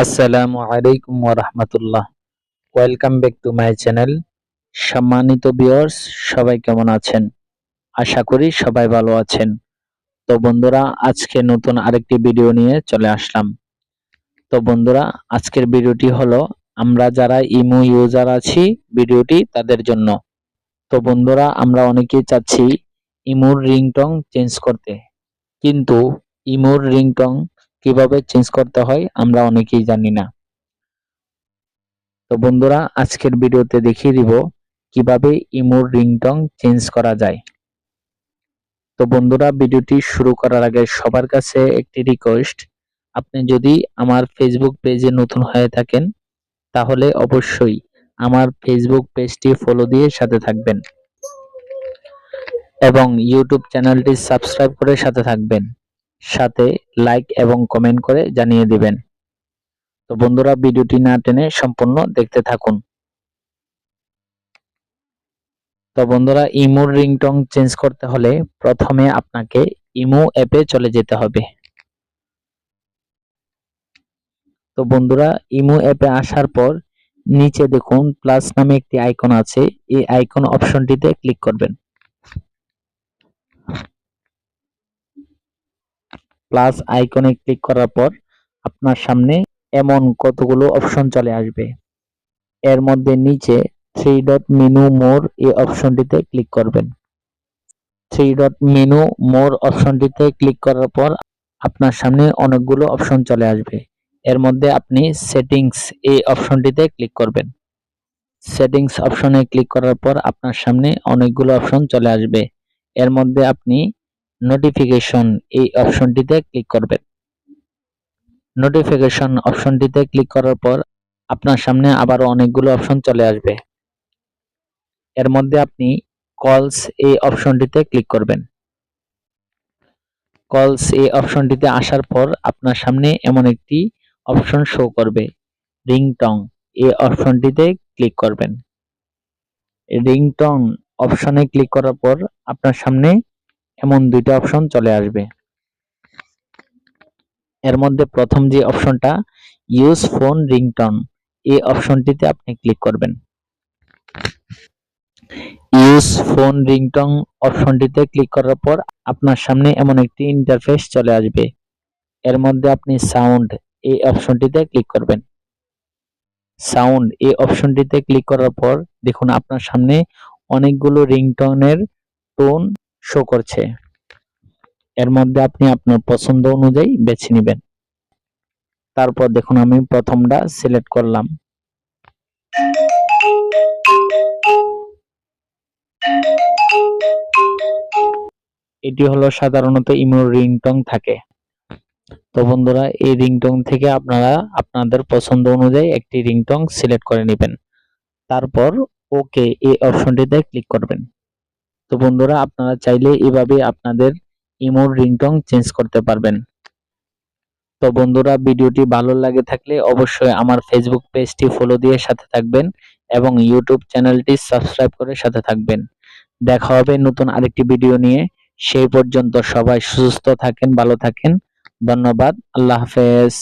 আসসালামু আলাইকুম ওয়া রাহমাতুল্লাহ। Welcome back to my channel. সম্মানিত ভিউয়ার্স, সবাই কেমন আছেন? আশা করি সবাই ভালো আছেন। তো বন্ধুরা, আজকে নতুন আরেকটি ভিডিও নিয়ে চলে আসলাম। তো বন্ধুরা, আজকের ভিডিওটি হলো আমরা যারা ইমো ইউজার আছি, ভিডিওটি তাদের জন্য। তো বন্ধুরা, আমরা অনেকেই চাচ্ছি ইমোর রিংটোন চেঞ্জ করতে, কিন্তু ইমোর রিংটোন কিভাবে চেঞ্জ করতে হয় আমরা অনেকেই জানি না। তো বন্ধুরা, আজকের ভিডিওতে দেখিয়ে দিব কিভাবে ইমোর রিংটোন চেঞ্জ করা যায়। তো বন্ধুরা, ভিডিওটি শুরু করার আগে সবার কাছে একটি রিকোয়েস্ট, আপনি যদি আমার ফেসবুক পেজে নতুন হয়ে থাকেন তাহলে অবশ্যই আমার ফেসবুক পেজটি ফলো দিয়ে সাথে থাকবেন এবং ইউটিউব চ্যানেলটি সাবস্ক্রাইব করে সাথে থাকবেন, সাথে লাইক এবং কমেন্ট করে জানিয়ে দিবেন। তো বন্ধুরা, ভিডিওটি না টেনে সম্পূর্ণ দেখতে থাকুন। তো বন্ধুরা, ইমোর রিংটোন চেঞ্জ করতে হলে প্রথমে আপনাকে ইমো অ্যাপে চলে যেতে হবে। তো বন্ধুরা, ইমো অ্যাপে আসার পর নিচে দেখুন প্লাস নামে একটি আইকন আছে, এই আইকন অপশনটিতে ক্লিক করবেন। প্লাস আইকনে ক্লিক করার পর আপনার সামনে এমন কতগুলো অপশন চলে আসবে। এর মধ্যে নিচে থ্রি ডট মেনু মোর এই অপশনটিতে ক্লিক করবেন। থ্রি ডট মেনু মোর অপশনটিতে ক্লিক করার পর আপনার সামনে অনেকগুলো অপশন চলে আসবে। এর মধ্যে আপনি সেটিংস এই অপশনটিতে ক্লিক করবেন। সেটিংস অপশনে ক্লিক করার পর আপনার সামনে অনেকগুলো অপশন চলে আসবে। এর মধ্যে আপনি নোটিফিকেশন এই অপশনটিতে ক্লিক করবেন। নোটিফিকেশন অপশনটিতে ক্লিক করার পর আপনার সামনে আবারও অনেকগুলো অপশন চলে আসবে। এর মধ্যে আপনি কলস এই অপশনটিতে ক্লিক করবেন। কলস এই অপশনটিতে আসার পর আপনার সামনে এমন একটি অপশন শো করবে, রিংটোন এই অপশনটিতে ক্লিক করবেন। রিংটোন অপশনে ক্লিক করার পর আপনার সামনে এমন দুইটা অপশন চলে আসবে। এর মধ্যে প্রথম যে অপশনটা ইউজ ফোন রিংটোন এই অপশনটিতে আপনি ক্লিক করবেন। ইউজ ফোন রিংটোন অপশনটিতে ক্লিক করার পর আপনার সামনে এমন একটি ইন্টারফেস চলে আসবে। এর মধ্যে আপনি সাউন্ড এই অপশনটিতে ক্লিক করবেন। সাউন্ড এই অপশনটিতে ক্লিক করার পর দেখুন আপনার সামনে অনেকগুলো রিংটোনের টোন শো করছে। এর মধ্যে আপনি আপনার পছন্দ অনুযায়ী বেছে নেবেন। তারপর দেখুন আমি প্রথমটা সিলেক্ট করলাম। এটি হলো সাধারণত ইমোর রিংটোন থাকে। তো বন্ধুরা, এই রিংটোন থেকে আপনারা আপনাদের পছন্দ অনুযায়ী একটি রিংটোন সিলেক্ট করে নেবেন। তারপর ওকে এই অপশনটিতে ক্লিক করবেন। তো বন্ধুরা, আপনারা চাইলে এভাবে আপনাদের ইমোর রিংটোন চেঞ্জ করতে পারবেন। তো বন্ধুরা, ভিডিওটি ভালো লাগে থাকলে অবশ্যই আমার ফেসবুক পেজটি ফলো দিয়ে সাথে থাকবেন এবং ইউটিউব চ্যানেলটি সাবস্ক্রাইব করে সাথে থাকবেন। দেখা হবে নতুন আরেকটি ভিডিও নিয়ে। সেই পর্যন্ত সবাই সুস্থ থাকেন, ভালো থাকেন। ধন্যবাদ। আল্লাহ হাফেজ।